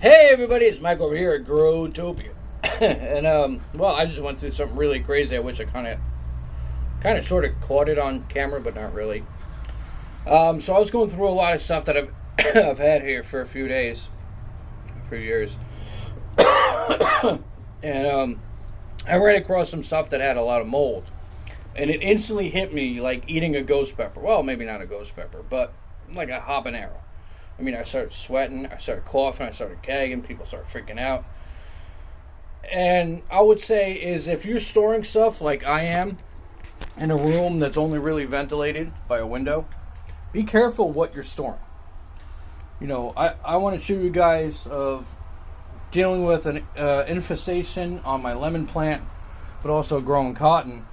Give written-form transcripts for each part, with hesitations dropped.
Hey everybody, it's Mike over here at Growtopia. And well, I just went through something really crazy. I wish I kind of sort of caught it on camera, but not really. So I was going through a lot of stuff that I've I've had here for a few days, a few years. And I ran across some stuff that had a lot of mold. And it instantly hit me like eating a ghost pepper. Well, maybe not a ghost pepper, but like a habanero. I mean, I started sweating, I started coughing, I started gagging, people started freaking out. And I would say is if you're storing stuff like I am in a room that's only really ventilated by a window, be careful what you're storing. I want to show you guys of dealing with an infestation on my lemon plant, but also growing cotton.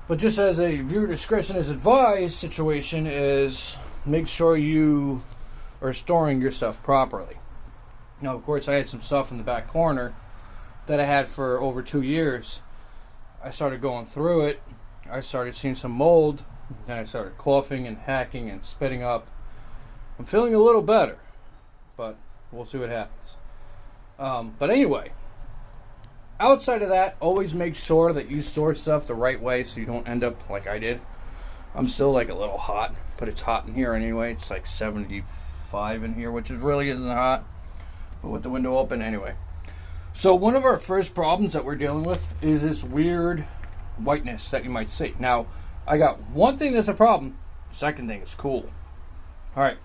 But just as a viewer discretion is advised situation is make sure you are storing your stuff properly. Now, of course, I had some stuff in the back corner that I had for over 2 years. I started going through it. I started seeing some mold. Then I started coughing and hacking and spitting up. I'm feeling a little better, but we'll see what happens. But anyway, outside of that, always make sure that you store stuff the right way so you don't end up like I did. I'm still like a little hot, but it's hot in here anyway. It's like 75 in here, which is really isn't hot, but with the window open anyway. So one of our first problems that we're dealing with is this weird whiteness that you might see. Now, I got one thing that's a problem. Second thing is cool. All right,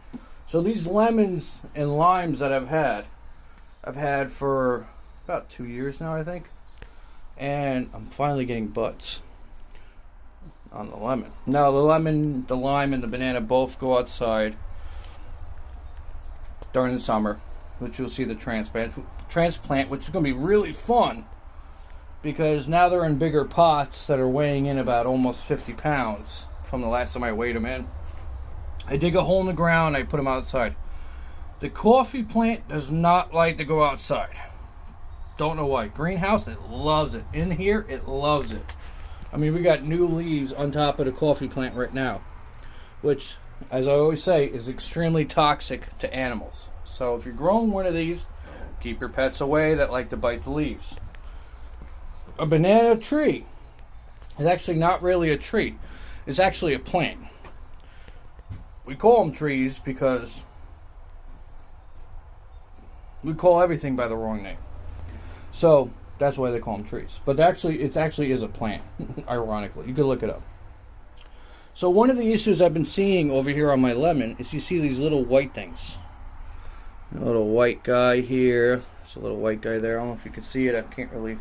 so these lemons and limes that I've had for about 2 years now, I think, and I'm finally getting buds on the lemon. Now the lemon, the lime, and the banana both go outside during the summer, which you'll see the transplant, which is going to be really fun because now they're in bigger pots that are weighing in about almost 50 pounds from the last time I weighed them in. I dig a hole in the ground, I put them outside. The coffee plant does not like to go outside. Don't know why. Greenhouse, it loves it. In here, it loves it. I mean, we got new leaves on top of the coffee plant right now, which, as I always say, is extremely toxic to animals. So if you're growing one of these, keep your pets away that like to bite the leaves. A banana tree is actually not really a tree. It's actually a plant. We call them trees because we call everything by the wrong name. So that's why they call them trees. But actually, it actually is a plant, ironically. You can look it up. So one of the issues I've been seeing over here on my lemon is you see these little white things. A little white guy here. There's a little white guy there. I don't know if you can see it. I can't really.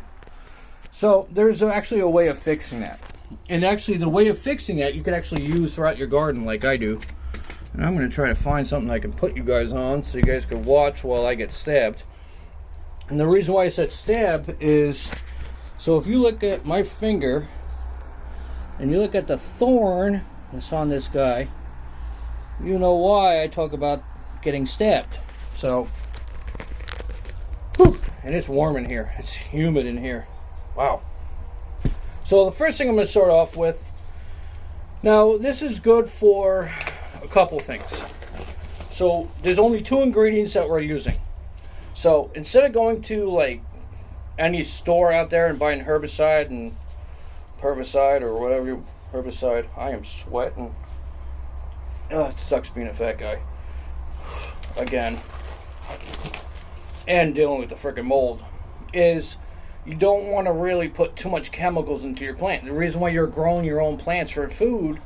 So there's actually a way of fixing that. And actually the way of fixing that you can actually use throughout your garden like I do. And I'm going to try to find something I can put you guys on so you guys can watch while I get stabbed. And the reason why I said stab is, so if you look at my finger, and you look at the thorn that's on this guy, you know why I talk about getting stabbed. So, whew, and it's warm in here. It's humid in here. Wow. So the first thing I'm going to start off with, now this is good for a couple things. So there's only 2 ingredients that we're using. So instead of going to like any store out there and buying herbicide or whatever herbicide, I am sweating. Oh, it sucks being a fat guy. Again. And dealing with the freaking mold is you don't want to really put too much chemicals into your plant. The reason why you're growing your own plants for food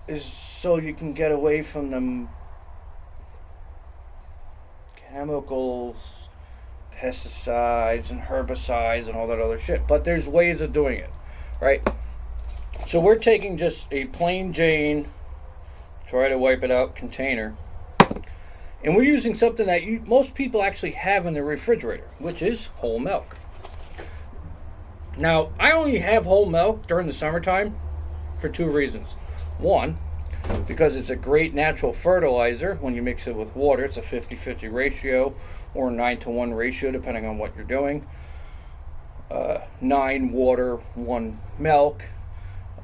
is so you can get away from them chemicals, pesticides and herbicides and all that other shit. But there's ways of doing it, right? So we're taking just a plain Jane, try to wipe it out container, and we're using something that most people actually have in their refrigerator, which is whole milk. Now, I only have whole milk during the summertime for 2 reasons. One, because it's a great natural fertilizer when you mix it with water. It's a 50-50 ratio or 9-to-1 ratio depending on what you're doing. 9 water, 1 milk.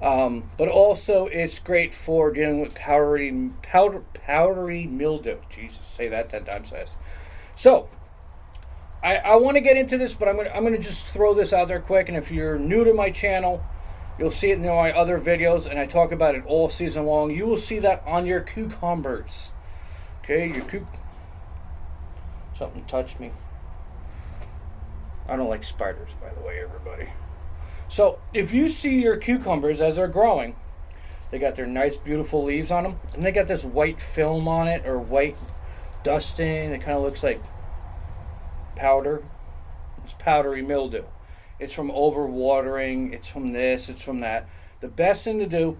But also it's great for dealing with powdery mildew. Jesus, say that 10 times fast. So I want to get into this, but I'm gonna just throw this out there quick. And if you're new to my channel, you'll see it in my other videos, and I talk about it all season long. You will see that on your cucumbers. Okay, something touched me. I don't like spiders, by the way, everybody. So if you see your cucumbers as they're growing, they got their nice, beautiful leaves on them, and they got this white film on it, or white dusting. It kind of looks like powder. It's powdery mildew. It's from overwatering. It's from this. It's from that. The best thing to do,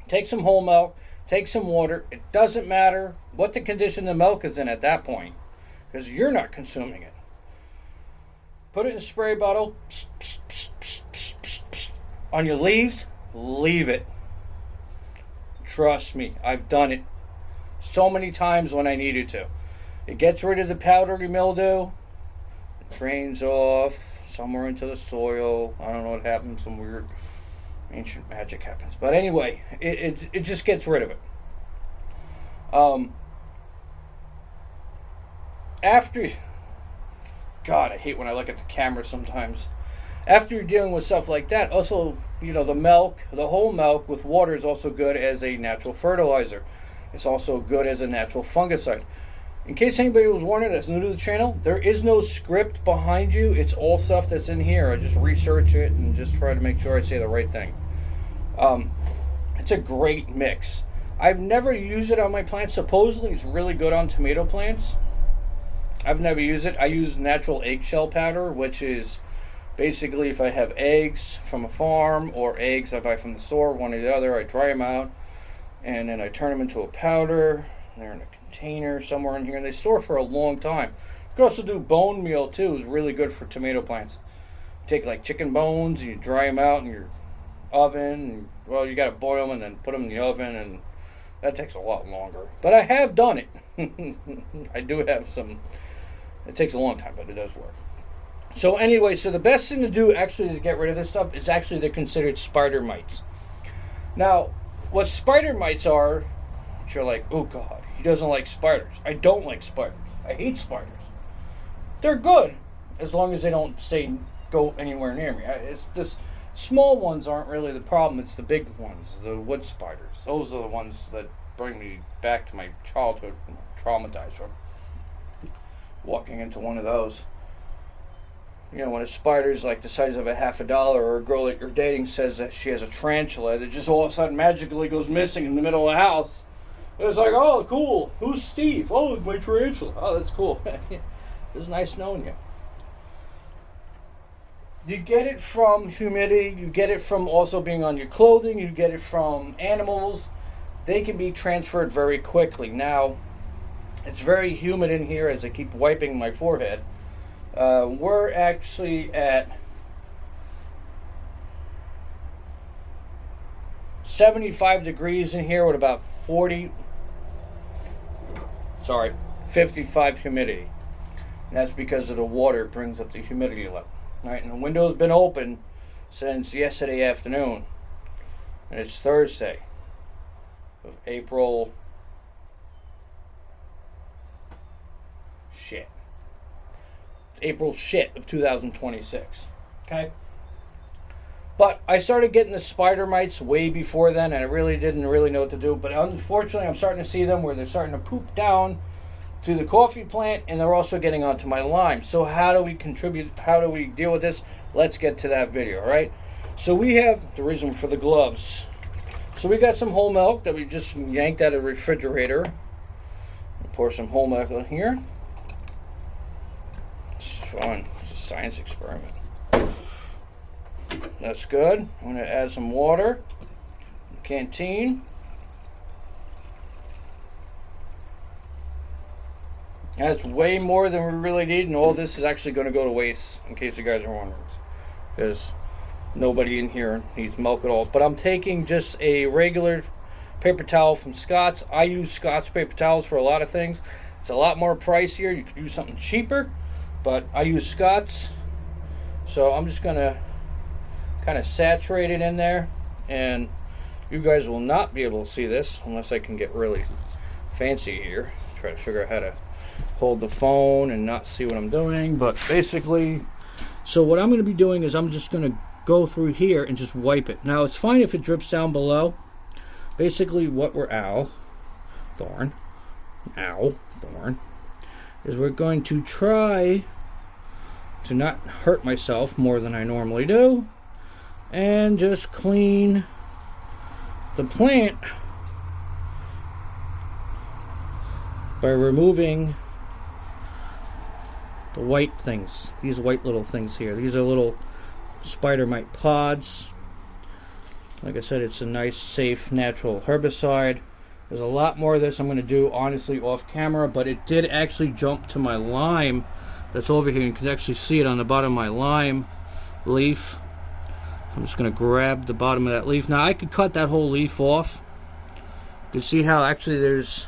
take some whole milk, take some water. It doesn't matter what the condition the milk is in at that point, because you're not consuming it. Put it in a spray bottle on your leaves. Leave it. Trust me, I've done it so many times when I needed to. It gets rid of the powdery mildew. It drains off somewhere into the soil. I don't know what happens. Some weird ancient magic happens. But anyway, it just gets rid of it. After, God, I hate when I look at the camera sometimes. After you're dealing with stuff like that, also, you know, the milk, the whole milk with water is also good as a natural fertilizer. It's also good as a natural fungicide. In case anybody was wondering that's new to the channel, there is no script behind you. It's all stuff that's in here. I just research it and just try to make sure I say the right thing. It's a great mix. I've never used it on my plants. Supposedly it's really good on tomato plants. I've never used it. I use natural eggshell powder, which is basically if I have eggs from a farm or eggs I buy from the store, one or the other, I dry them out and then I turn them into a powder. They're in a container somewhere in here, and they store for a long time. You can also do bone meal too. It's really good for tomato plants. You take like chicken bones, you dry them out in your oven. And, well, you got to boil them and then put them in the oven, and that takes a lot longer. But I have done it. I do have some. It takes a long time, but it does work. So anyway, so the best thing to do actually to get rid of this stuff is actually they're considered spider mites. Now, what spider mites are, which you're like, oh God, he doesn't like spiders. I don't like spiders. I hate spiders. They're good as long as they don't go anywhere near me. It's this small ones aren't really the problem. It's the big ones, the wood spiders. Those are the ones that bring me back to my childhood, traumatized from walking into one of those. You know, when a spider's like the size of a $50, or a girl that you're dating says that she has a tarantula that just all of a sudden magically goes missing in the middle of the house. And it's like, oh, cool. Who's Steve? Oh, it's my tarantula. Oh, that's cool. It's nice knowing you. You get it from humidity. You get it from also being on your clothing. You get it from animals. They can be transferred very quickly. Now, it's very humid in here as I keep wiping my forehead. We're actually at 75 degrees in here with about 55 humidity. And that's because of the water brings up the humidity level. Alright, and the window's been open since yesterday afternoon. And it's Thursday of April. April of 2026. Okay? But I started getting the spider mites way before then, and I really didn't know what to do. But unfortunately, I'm starting to see them where they're starting to poop down to the coffee plant, and they're also getting onto my lime. So how do we deal with this? Let's get to that video, alright? So we have the reason for the gloves. So we got some whole milk that we just yanked out of the refrigerator. Pour some whole milk in here. Fun. It's a science experiment. That's good. I'm going to add some water. Canteen. That's way more than we really need, and all this is actually going to go to waste, in case you guys are wondering. Because nobody in here needs milk at all. But I'm taking just a regular paper towel from Scott's. I use Scott's paper towels for a lot of things. It's a lot more pricier. You could use something cheaper. But I use Scott's, so I'm just going to kind of saturate it in there, and you guys will not be able to see this unless I can get really fancy here. Try to figure out how to hold the phone and not see what I'm doing. But basically, so what I'm going to be doing is I'm just going to go through here and just wipe it. Now it's fine if it drips down below. Basically what we're thorn is we're going to try to not hurt myself more than I normally do and just clean the plant by removing the white things, these white little things here. These are little spider mite pods. Like I said, it's a nice, safe, natural herbicide. There's a lot more of this I'm going to do, honestly, off camera, but it did actually jump to my lime that's over here. You can actually see it on the bottom of my lime leaf. I'm just going to grab the bottom of that leaf. Now, I could cut that whole leaf off. You can see how actually there's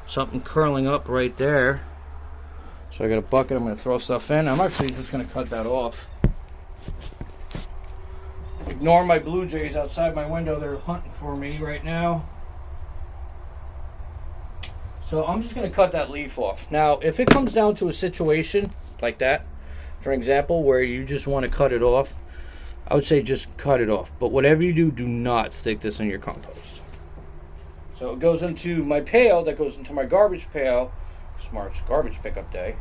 something curling up right there. So I got a bucket, I'm going to throw stuff in. I'm actually just going to cut that off. Ignore my blue jays outside my window. They're hunting for me right now. So I'm just going to cut that leaf off. Now, if it comes down to a situation like that, for example, where you just want to cut it off, I would say just cut it off. But whatever you do, do not stick this in your compost. So it goes into my pail, that goes into my garbage pail. Tomorrow's garbage pickup day.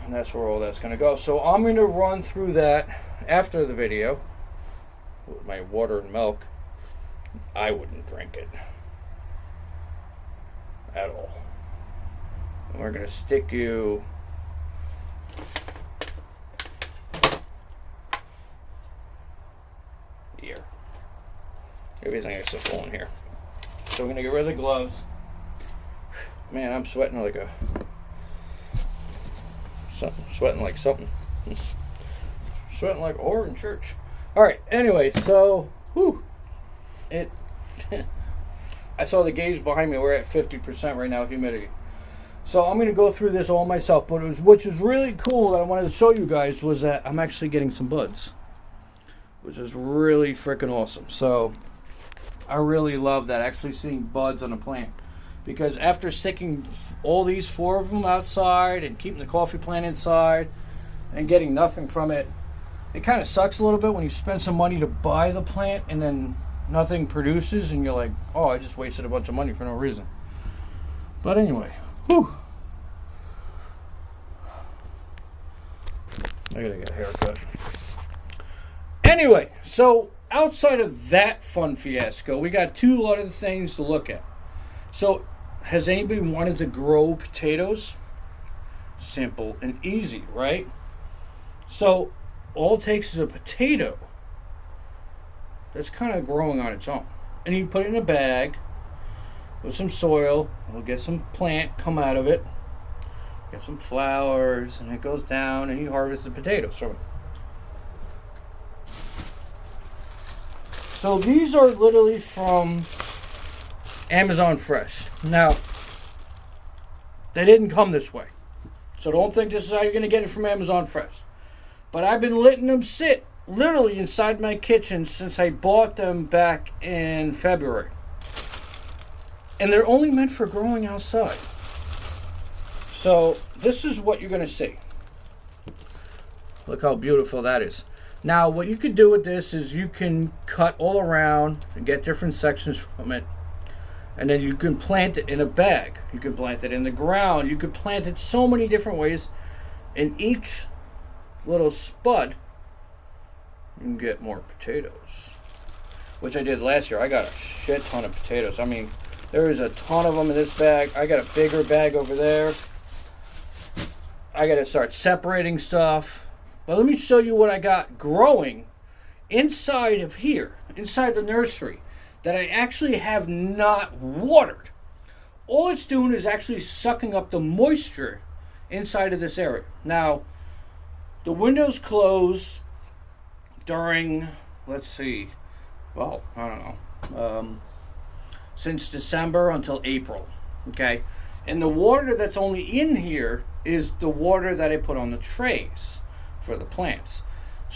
And that's where all that's going to go. So I'm going to run through that after the video with my water and milk. I wouldn't drink it at all. And we're going to stick you here. Everything is so full in here. So we're going to get rid of the gloves. Man, I'm sweating like something. Sweating like a whore in church. Alright, anyway, so I saw the gauge behind me. We're at 50% right now, humidity. So I'm going to go through this all myself. But which is really cool that I wanted to show you guys was that I'm actually getting some buds, which is really freaking awesome. So I really love that, actually seeing buds on a plant. Because after sticking all these 4 of them outside and keeping the coffee plant inside and getting nothing from it, it kind of sucks a little bit when you spend some money to buy the plant and then nothing produces and you're like, oh, I just wasted a bunch of money for no reason. But anyway, whew. I gotta get a haircut. Anyway, so outside of that fun fiasco, we got 2 other things to look at. So, has anybody wanted to grow potatoes? Simple and easy, right? So, all it takes is a potato that's kind of growing on its own. And you put it in a bag with some soil. It'll get some plant come out of it. Get some flowers, and it goes down, and you harvest the potatoes from it. So, these are literally from Amazon Fresh. Now, they didn't come this way, so don't think this is how you're going to get it from Amazon Fresh. But I've been letting them sit literally inside my kitchen since I bought them back in February. And they're only meant for growing outside. So this is what you're going to see. Look how beautiful that is. Now, what you could do with this is you can cut all around and get different sections from it. And then you can plant it in a bag. You can plant it in the ground. You could plant it so many different ways. In each little spud, you can get more potatoes. Which I did last year. I got a shit ton of potatoes. I mean, there is a ton of them in this bag. I got a bigger bag over there. I got to start separating stuff. But let me show you what I got growing inside of here, inside the nursery, that I actually have not watered. All it's doing is actually sucking up the moisture inside of this area. Now, the windows close during, let's see, well, I don't know, since December until April, okay? And the water that's only in here is the water that I put on the trays for the plants.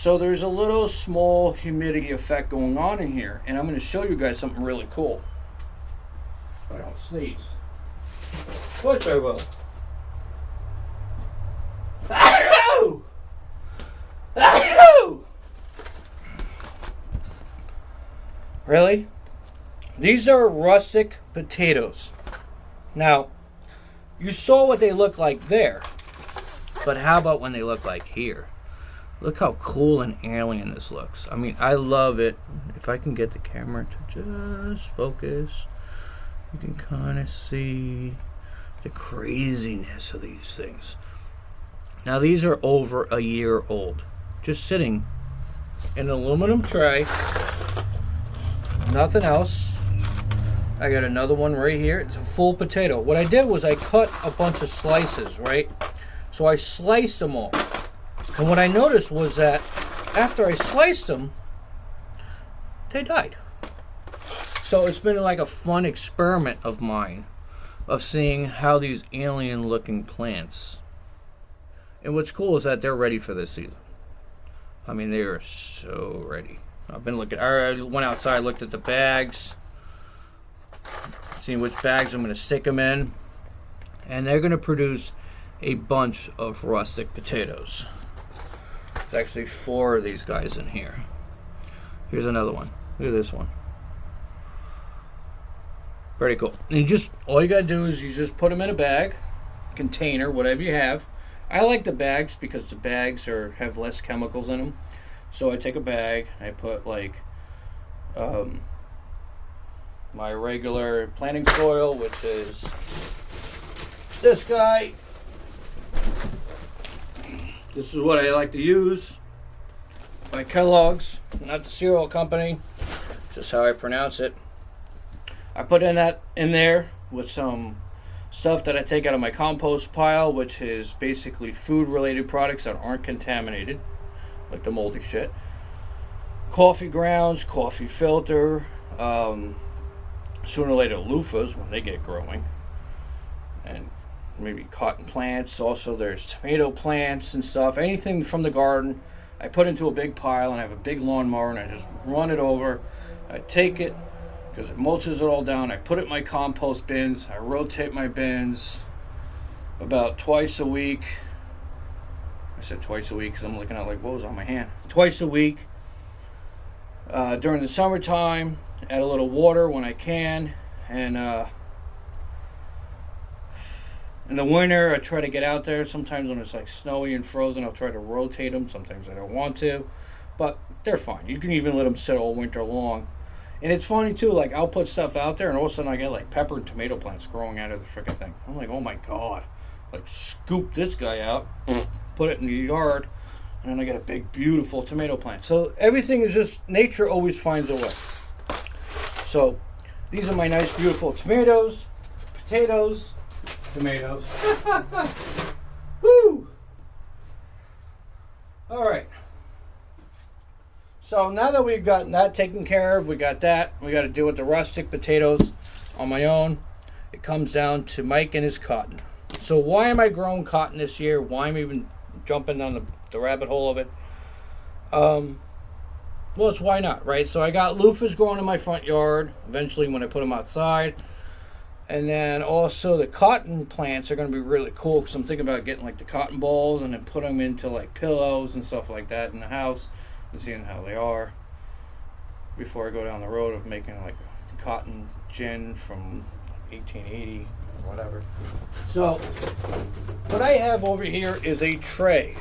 So there's a little small humidity effect going on in here, and I'm going to show you guys something really cool. I don't sneeze. Of course I will. Ow! Ow! Really? These are rustic potatoes. Now, you saw what they look like there, but how about when they look like here? Look how cool and alien this looks. I mean, I love it. If I can get the camera to just focus, you can kind of see the craziness of these things. Now, these are over a year old, just sitting in an aluminum tray, nothing else. I got another one right here. It's a full potato. What I did was I cut a bunch of slices, right? So I sliced them all. And what I noticed was that after I sliced them, they died. So it's been like a fun experiment of mine of seeing how these alien looking plants. And what's cool is that they're ready for this season. I mean, they are so ready. I've been looking, I went outside, looked at the bags, seeing which bags I'm going to stick them in, and they're going to produce a bunch of rustic potatoes. There's actually 4 of these guys in here. Here's another one. Look at this one. Pretty cool. And you just, all you got to do is you just put them in a bag, container, whatever you have. I like the bags because the bags have less chemicals in them. So I take a bag, I put like my regular planting soil, which is this guy. This is what I like to use by Kellogg's, not the cereal company, just how I pronounce it. I put in there with some stuff that I take out of my compost pile, which is basically food related products that aren't contaminated, like the moldy shit. Coffee grounds, coffee filter, sooner or later loofahs when they get growing, and maybe cotton plants. Also there's tomato plants and stuff, anything from the garden I put into a big pile, and I have a big lawnmower and I just run it over. I take it because it mulches it all down. I put it in my compost bins. I rotate my bins about twice a week. I said twice a week because I'm looking at like what was on my hand. Twice a week. During the summertime, add a little water when I can, and in the winter I try to get out there. Sometimes when it's like snowy and frozen, I'll try to rotate them. Sometimes I don't want to, but they're fine. You can even let them sit all winter long. And it's funny too, like I'll put stuff out there and all of a sudden I get like pepper and tomato plants growing out of the freaking thing. I'm like, oh my god. Like scoop this guy out, put it in the yard, and then I get a big beautiful tomato plant. So everything is just, nature always finds a way. So these are my nice beautiful tomatoes, potatoes, tomatoes. Woo! Alright. So now that we've gotten that taken care of, we got that, we got to deal with the rustic potatoes on my own. It comes down to Mike and his cotton. So why am I growing cotton this year? Why am I even jumping down the rabbit hole of it? Well, it's why not, right? So I got loofahs growing in my front yard, eventually when I put them outside. And then also the cotton plants are going to be really cool because I'm thinking about getting like the cotton balls and then put them into like pillows and stuff like that in the house. And seeing how they are before I go down the road of making like a cotton gin from 1880 or whatever. So what I have over here is a tray,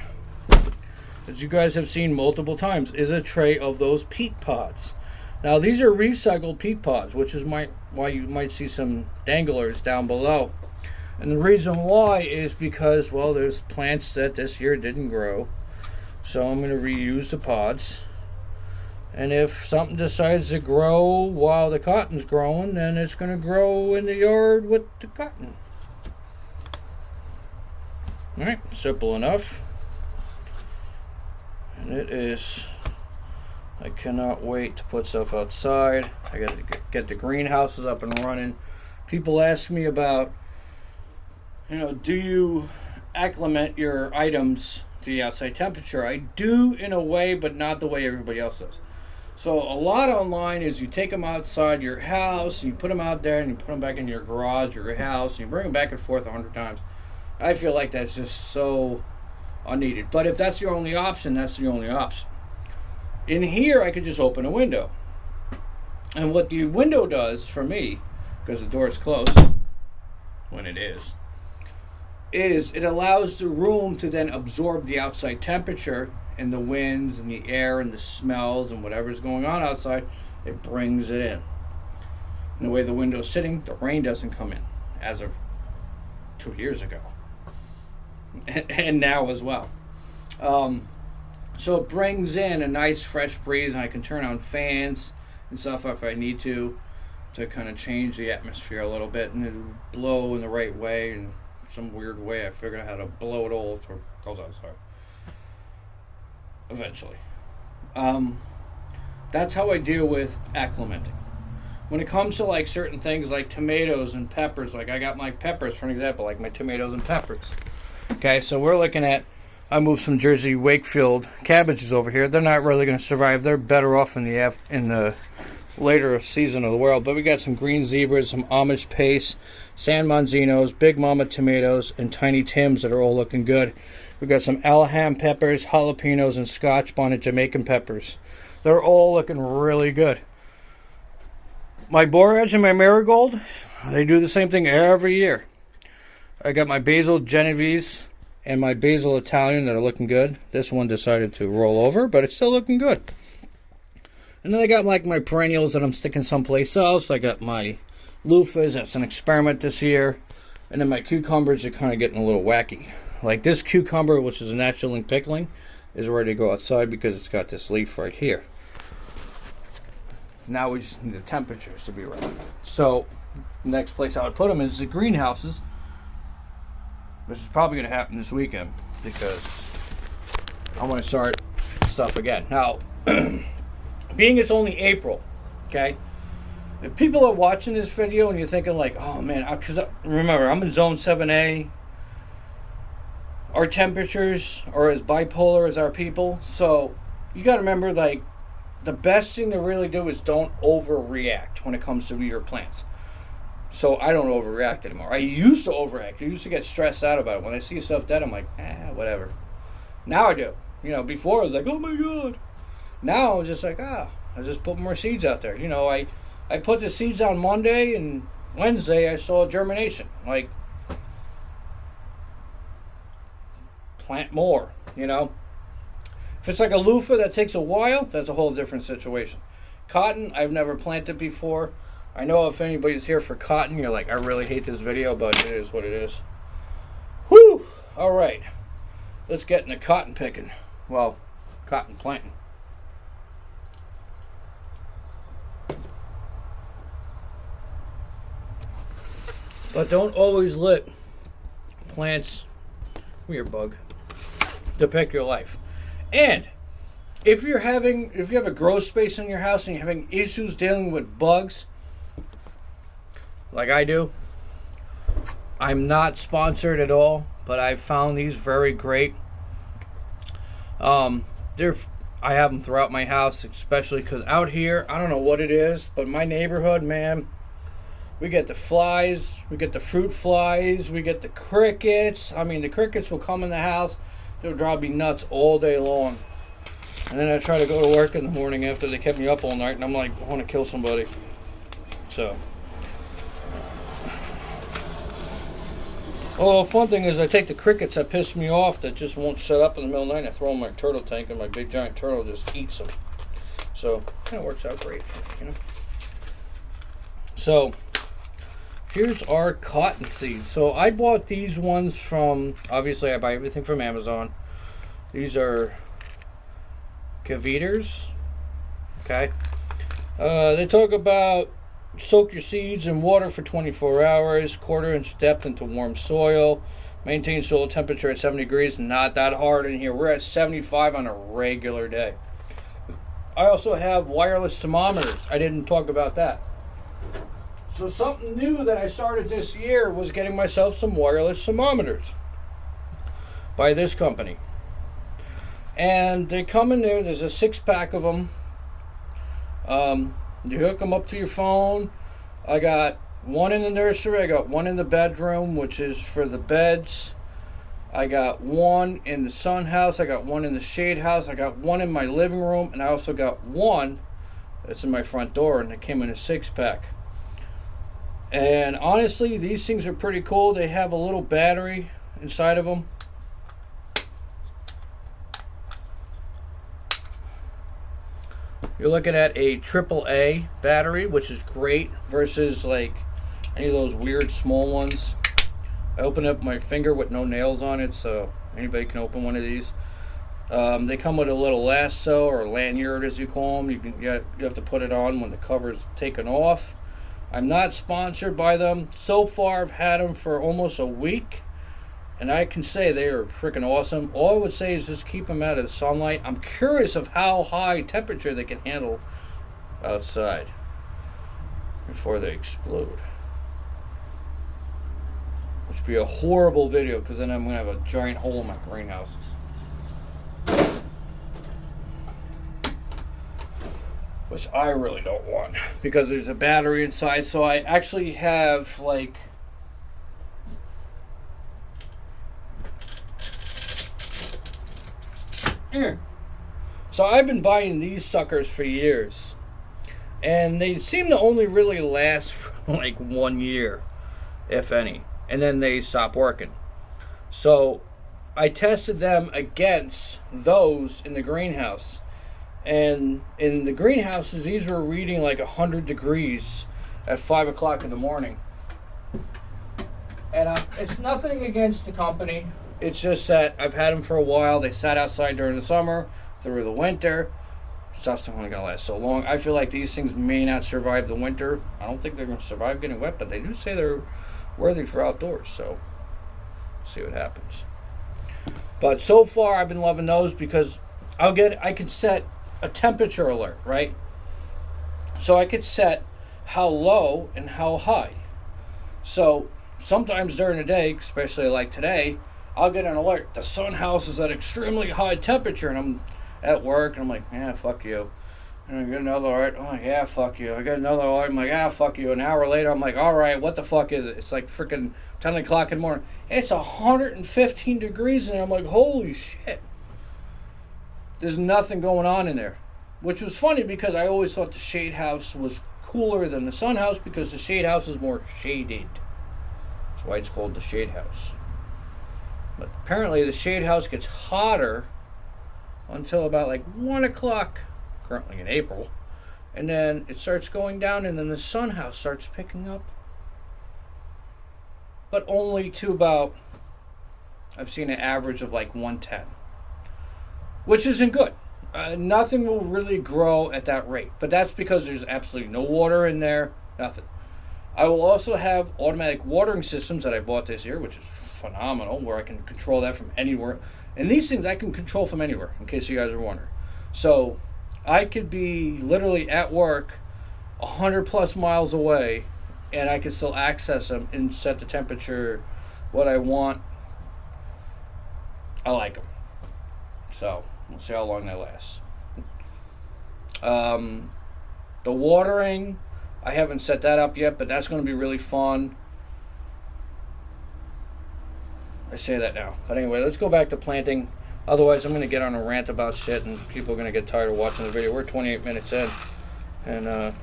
as you guys have seen multiple times, is a tray of those peat pods. Now these are recycled peat pods, which is why you might see some danglers down below. And the reason why is because, well, there's plants that this year didn't grow. So I'm going to reuse the pods, and if something decides to grow while the cotton's growing, then it's going to grow in the yard with the cotton. Alright, simple enough. And it is, I cannot wait to put stuff outside. I got to get the greenhouses up and running. People ask me about, do you acclimate your items to the outside temperature? I do in a way, but not the way everybody else does. So a lot online is you take them outside your house, and you put them out there, and you put them back in your garage or your house, and you bring them back and forth 100 times. I feel like that's just so unneeded. But if that's your only option, that's the only option. In here, I could just open a window. And what the window does for me, because the door is closed, when it is it allows the room to then absorb the outside temperature and the winds and the air and the smells and whatever's going on outside. It brings it in. And the way the window's sitting, the rain doesn't come in, as of 2 years ago. And now as well. So it brings in a nice fresh breeze, and I can turn on fans and stuff if I need to kind of change the atmosphere a little bit, and it'll blow in the right way, and some weird way I figured out how to blow it all so it goes outside eventually. That's how I deal with acclimating. When it comes to like certain things like tomatoes and peppers, like I got my peppers for an example, like my tomatoes and peppers. Okay, so we're looking at, I moved some Jersey Wakefield cabbages over here. They're not really going to survive. They're better off in the later season of the world. But we got some green zebras, some Amish paste, San Manzinos, Big Mama tomatoes, and Tiny Tims that are all looking good. We got some Alham peppers, jalapenos, and Scotch bonnet Jamaican peppers. They're all looking really good. My borage and my marigold, they do the same thing every year. I got my basil Genovese and my basil Italian that are looking good. This one decided to roll over, but it's still looking good. And then I got like my perennials that I'm sticking someplace else. I got my loofahs. That's an experiment this year. And then my cucumbers are kind of getting a little wacky. Like this cucumber, which is a natural link pickling, is ready to go outside because it's got this leaf right here. Now we just need the temperatures to be right. So the next place I would put them is the greenhouses, which is probably going to happen this weekend because I want to start stuff again. Now, being it's only April, okay, if people are watching this video and you're thinking like, oh man, because remember, I'm in zone 7A, our temperatures are as bipolar as our people, so you got to remember, like, the best thing to really do is don't overreact when it comes to your plants. So I don't overreact anymore. I used to overreact. I used to get stressed out about it. When I see stuff dead, I'm like, whatever. Now I do. You know, before I was like, oh my god. Now I'm just like, I just put more seeds out there. You know, I put the seeds on Monday, and Wednesday I saw germination. Like, plant more, you know. If it's like a loofah that takes a while, that's a whole different situation. Cotton, I've never planted before. I know if anybody's here for cotton, you're like, I really hate this video, but it is what it is. Whew! Alright. Let's get into cotton picking. Well, cotton planting. But don't always let plants, come here, bug, depict your life. And if you have a grow space in your house and you're having issues dealing with bugs, like I do, I'm not sponsored at all, but I found these very great. I have them throughout my house, especially because out here, I don't know what it is, but my neighborhood, man, we get the flies, we get the fruit flies, we get the crickets. I mean, the crickets will come in the house. They'll drive me nuts all day long. And then I try to go to work in the morning after they kept me up all night, and I'm like, I want to kill somebody. So. Well, the fun thing is I take the crickets that piss me off that just won't shut up in the middle of the night, and I throw them in my turtle tank, and my big giant turtle just eats them. So, kind of works out great, you know. So, here's our cotton seeds. So I bought these ones from, obviously I buy everything from Amazon. These are Caveters. Okay. They talk about soak your seeds in water for 24 hours, 1/4 inch depth into warm soil, maintain soil temperature at 70 degrees. Not that hard in here. We're at 75 on a regular day. I also have wireless thermometers. I didn't talk about that. So something new that I started this year was getting myself some wireless thermometers by this company. And they come in there, there's a 6-pack of them. You hook them up to your phone. I got one in the nursery. I got one in the bedroom, which is for the beds. I got one in the sun house. I got one in the shade house. I got one in my living room, and I also got one that's in my front door, and it came in a 6-pack. And honestly, these things are pretty cool. They have a little battery inside of them. You're looking at a AAA battery, which is great versus like any of those weird small ones. I opened up my finger with no nails on it, so anybody can open one of these. They come with a little lasso or lanyard, as you call them. You have to put it on when the cover is taken off. I'm not sponsored by them. So far, I've had them for almost a week, and I can say they are freaking awesome. All I would say is just keep them out of the sunlight. I'm curious of how high temperature they can handle outside before they explode. Which would be a horrible video, because then I'm going to have a giant hole in my greenhouses. Which I really don't want, because there's a battery inside. So I actually have like so I've been buying these suckers for years, and they seem to only really last for like 1 year, if any, and then they stop working. So I tested them against those in the greenhouse, and in the greenhouses these were reading like 100 degrees at 5 o'clock in the morning. And it's nothing against the company. It's just that I've had them for a while. They sat outside during the summer, through the winter. Stuff's not only going to last so long. I feel like these things may not survive the winter. I don't think they're going to survive getting wet, but they do say they're worthy for outdoors. So, see what happens. But so far, I've been loving those because I can set a temperature alert, right? So I could set how low and how high. So sometimes during the day, especially like today, I'll get an alert. The sun house is at extremely high temperature, and I'm at work, and I'm like, yeah, fuck you. And I get another alert. I'm like, yeah, fuck you. I get another alert. I'm like, ah, fuck you. An hour later, I'm like, all right, what the fuck is it? It's like freaking 10 o'clock in the morning. It's 115 degrees in there. I'm like, holy shit. There's nothing going on in there. Which was funny, because I always thought the shade house was cooler than the sun house, because the shade house is more shaded. That's why it's called the shade house. But apparently the shade house gets hotter until about like 1 o'clock, currently in April, and then it starts going down, and then the sun house starts picking up. But only to about, I've seen an average of like 110, which isn't good. Nothing will really grow at that rate, but that's because there's absolutely no water in there, nothing. I will also have automatic watering systems that I bought this year, which is phenomenal, where I can control that from anywhere. And these things I can control from anywhere, in case you guys are wondering. So I could be literally at work 100 plus miles away, and I can still access them and set the temperature what I want. I like them. So we'll see how long they last. The watering, I haven't set that up yet, but that's going to be really fun. I say that now. But anyway, let's go back to planting. Otherwise, I'm going to get on a rant about shit, and people are going to get tired of watching the video. We're 28 minutes in. And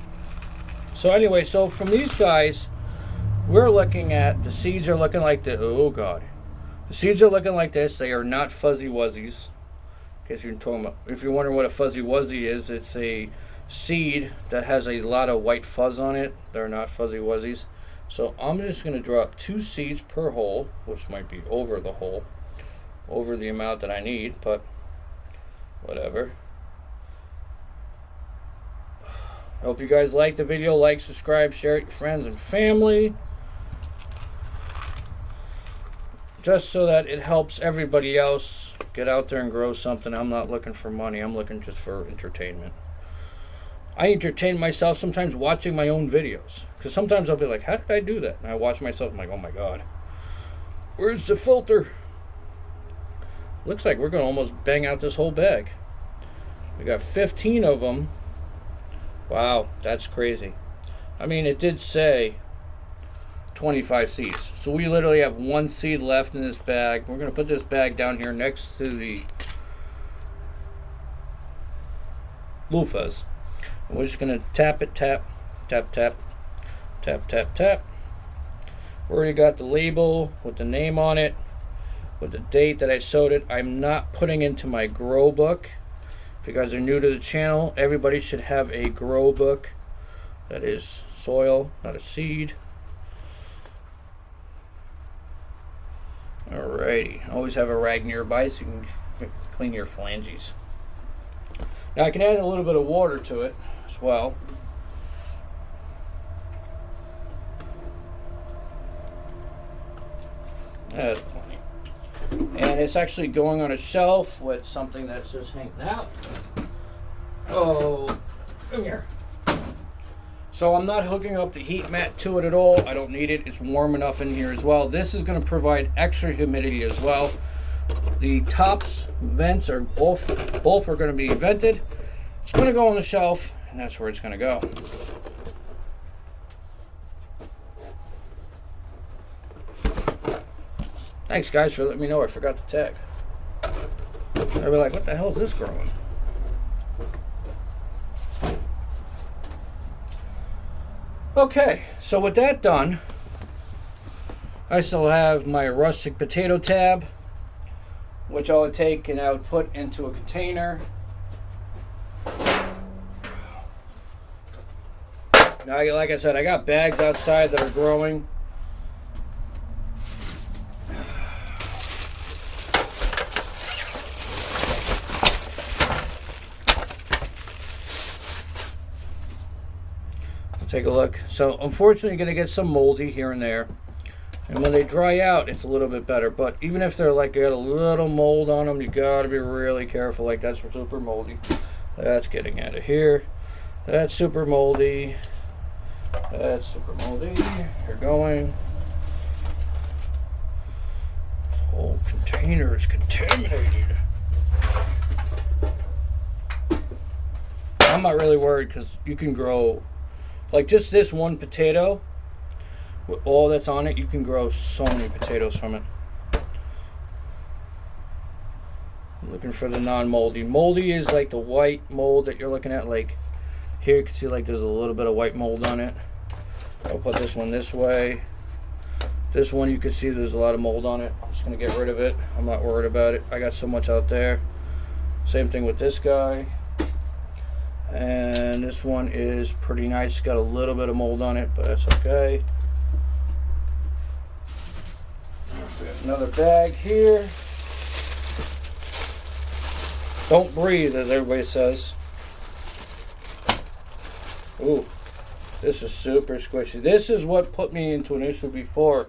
so anyway, so from these guys, we're looking at, the seeds are looking like this. Oh, God. The seeds are looking like this. They are not fuzzy wuzzies. In case you're talking about, if you're wondering what a fuzzy wuzzy is, it's a seed that has a lot of white fuzz on it. They're not fuzzy wuzzies. So I'm just going to drop 2 seeds per hole, which might be over the hole, over the amount that I need, but whatever. I hope you guys like the video. Like, subscribe, share it with your friends and family, just so that it helps everybody else get out there and grow something. I'm not looking for money. I'm looking just for entertainment. I entertain myself sometimes watching my own videos, because sometimes I'll be like, how did I do that? And I watch myself, I'm like, oh my God, where's the filter? Looks like we're going to almost bang out this whole bag. We got 15 of them, Wow, that's crazy. I mean, it did say 25 seeds. So we literally have 1 seed left in this bag. We're going to put this bag down here next to the loofahs. And we're just going to tap it, tap, tap, tap, tap, tap, tap. We already got the label with the name on it, with the date that I sowed it. I'm not putting into my grow book. If you guys are new to the channel, everybody should have a grow book that is soil, not a seed. Alrighty, always have a rag nearby so you can clean your phalanges. Now I can add a little bit of water to it as well. That's plenty. And it's actually going on a shelf with something that's just hanging out. Oh, come here. So I'm not hooking up the heat mat to it at all. I don't need it. It's warm enough in here as well. This is going to provide extra humidity as well. The tops vents are both are going to be vented. It's going to go on the shelf, and that's where it's going to go. Thanks guys for letting me know I forgot to tag. I'd be like, what the hell is this growing? Okay, so with that done, I still have my rustic potato tab, which I would take and I would put into a container. Now, like I said, I got bags outside that are growing. Take a look. So unfortunately you're going to get some moldy here and there, and when they dry out it's a little bit better, but even if they're like got a little mold on them, you got to be really careful. Like that's super moldy. That's getting out of here. That's super moldy. That's super moldy. You're going. The whole container is contaminated. I'm not really worried because you can grow, like just this one potato, with all that's on it, you can grow so many potatoes from it. I'm looking for the non-moldy. Moldy is like the white mold that you're looking at. Like here you can see like there's a little bit of white mold on it. I'll put this one this way. This one you can see there's a lot of mold on it. I'm just going to get rid of it. I'm not worried about it. I got so much out there. Same thing with this guy. And this one is pretty nice. Got a little bit of mold on it, but that's okay. We have another bag here. Don't breathe, as everybody says. Ooh, this is super squishy. This is what put me into an issue before.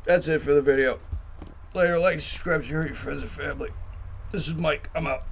That's it for the video. Later, like, subscribe, share with your friends and family. This is Mike. I'm out.